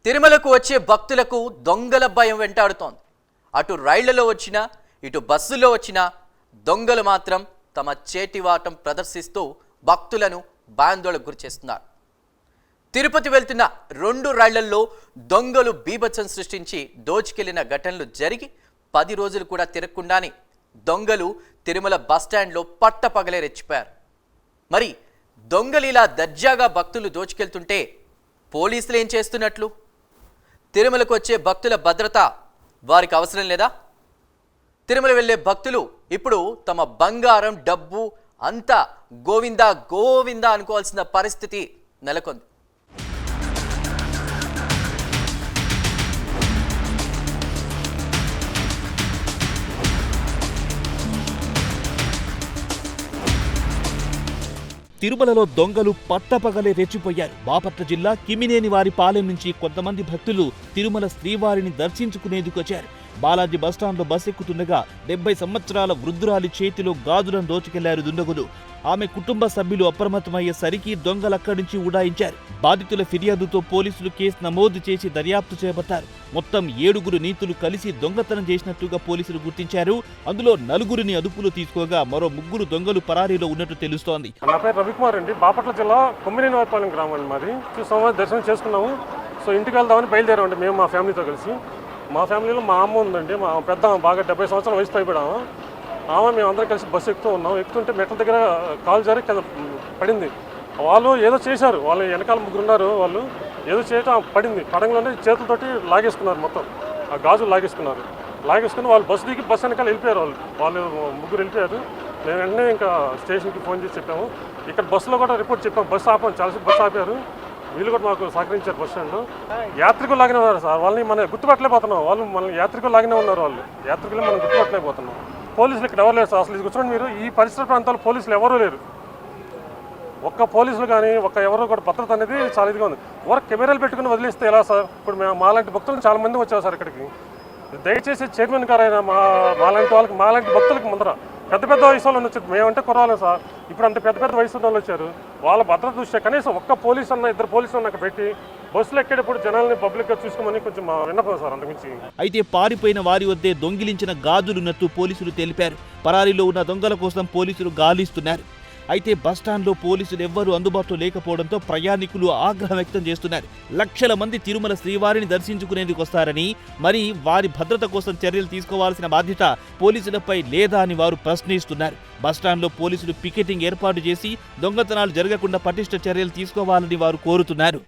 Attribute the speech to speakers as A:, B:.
A: తిరుమలకు వచ్చే భక్తులకు దొంగల భయం వెంటాడుతోంది. అటు రైళ్లలో వచ్చినా ఇటు బస్సుల్లో వచ్చినా దొంగలు మాత్రం తమ చేతివాటం ప్రదర్శిస్తూ భక్తులను భయాందోళనకు గురిచేస్తున్నారు. తిరుపతి వెళ్తున్న 2 రైళ్లలో దొంగలు బీభత్సం సృష్టించి దోచుకెళ్లిన ఘటనలు జరిగి 10 రోజులు కూడా తిరగకుండానే దొంగలు తిరుమల బస్టాండ్లో పట్టపగలే రెచ్చిపోయారు. మరి దొంగలు ఇలా దర్జాగా భక్తులు దోచుకెళ్తుంటే పోలీసులు ఏం చేస్తున్నట్లు? తిరుమలకు వచ్చే భక్తుల భద్రత వారికి అవసరం లేదా? తిరుమల వెళ్ళే భక్తులు ఇప్పుడు తమ బంగారం డబ్బు అంతా గోవిందా గోవిందా అనుకోవాల్సిన పరిస్థితి నెలకొంది.
B: తిరుమలలో దొంగలు పట్టపగలే రెచ్చిపోయారు. బాపట్ల జిల్లా కిమినేని వారి పాలెం నుంచి కొంతమంది భక్తులు తిరుమల శ్రీవారిని దర్శించుకునేందుకు వచ్చారు. బాలాజీ బస్టాండ్లో బస్ ఎక్కుతుండగా 70 సంవత్సరాల వృద్ధురాలి చేతిలో గాజులను దోచుకెళ్లారు దుండగులు. ఆమె కుటుంబ సభ్యులు అప్రమత్తమయ్యేసరికి దొంగలక్కడి నుంచి ఉడాయించారు. బాధితుల ఫిర్యాదుతో పోలీసులు కేసు నమోదు చేసి దర్యాప్తు చేపట్టారు. మొత్తం 7 నీతులు కలిసి దొంగతనం చేసినట్టుగా పోలీసులు గుర్తించారు. అందులో 4 అదుపులో తీసుకోగా మరో 3 దొంగలు పరారీలో ఉన్నట్టు తెలుస్తోంది.
C: నా పేరు రవికుమార్ అండి. బాపట్ల జిల్లా కొమ్మినేనివారిపాలెం గ్రామం అండి మాది. సోమవారం దర్శనం చేసుకున్నాము. సో ఇంటికి వెళ్దామని బయలుదేరామండి మేము మా ఫ్యామిలీతో కలిసి. మా ఫ్యామిలీలో మా అమ్మ ఉందండి, మా పెద్ద బాగా 70 సంవత్సరాల వయసు పైపడాము. ఆమె మేము అందరం కలిసి బస్సు ఎక్కుతూ ఉన్నాం. ఎక్కుతుంటే మెట్ల దగ్గర కాలు జారి కింద పడింది. వాళ్ళు ఏదో చేశారు, వాళ్ళు వెనకాల 3 ఉన్నారు. వాళ్ళు ఏదో చేయటం పడింది. పడంలోనే చేతులతోటి లాగేసుకున్నారు, మొత్తం ఆ గాజులు లాగేసుకుని వాళ్ళు బస్సు దిగి బస్సు వెనకాల వెళ్ళిపోయారు. వాళ్ళు 3 వెళ్ళిపోయారు. మేము వెంటనే ఇంకా స్టేషన్కి ఫోన్ చేసి చెప్పాము. ఇక్కడ బస్సులో కూడా రిపోర్ట్ చెప్పాము. బస్సు ఆపాము, చాలాసేపు బస్సు ఆపారు. వీళ్ళు కూడా మాకు సహకరించారు. బస్ స్టాండ్లో యాత్రికులు లాగానే ఉన్నారు సార్. వాళ్ళని మనం గుర్తుపట్టలేకపోతున్నాం. వాళ్ళు మన యాత్రికులు లాగానే ఉన్నారు. వాళ్ళు యాత్రికులు మనం గుర్తుపట్టలేకపోతున్నాం. పోలీసులు ఇక్కడ ఎవరు లేరు సార్. అసలు ఇది కూర్చోండి మీరు, ఈ పరిసర ప్రాంతాల్లో పోలీసులు ఎవరూ లేరు. ఒక్క పోలీసులు కానీ ఎవరు కూడా భద్రత అనేది చాలా ఇదిగా ఉంది. కెమెరాలు పెట్టుకుని వదిలేస్తే ఎలా సార్? ఇప్పుడు మేము మాలాంటి భక్తులు చాలా మంది వచ్చారు సార్ ఇక్కడికి. దయచేసి చైర్మన్ గారు అయినా మాలాంటి వాళ్ళకి, మాలాంటి భక్తులకి ముందర పెద్ద వయసు వాళ్ళు వచ్చారు. మేమంటే కుర్రాలం సార్. ఇప్పుడు అంత పెద్ద వయసు వాళ్ళు వచ్చారు. వాళ్ళ భద్రత దృష్ట్యా కనీసం ఒక్క పోలీసు అన్న 2 పోలీసులు అన్న పెట్టి బస్సులు ఎక్కేటప్పుడు జనాల్ని పబ్లిక్గా చూసుకోమని కొంచెం విన్నపం సార్. అంతకుమించి
B: అయితే పారిపోయిన వారి వద్దే దొంగిలించిన గాజులున్నట్టు పోలీసులు తెలిపారు. పరారీలో ఉన్న దొంగల కోసం పోలీసులు గాలిస్తున్నారు. అయితే బస్టాండ్లో పోలీసులు ఎవ్వరూ అందుబాటులో లేకపోవడంతో ప్రయాణికులు ఆగ్రహం వ్యక్తం చేస్తున్నారు. లక్షల మంది తిరుమల శ్రీవారిని దర్శించుకునేందుకు వస్తారని, మరి వారి భద్రత కోసం చర్యలు తీసుకోవాల్సిన బాధ్యత పోలీసులపై లేదా అని వారు ప్రశ్నిస్తున్నారు. బస్టాండ్లో పోలీసులు పికెటింగ్ ఏర్పాటు చేసి దొంగతనాలు జరగకుండా పటిష్ట చర్యలు తీసుకోవాలని వారు కోరుతున్నారు.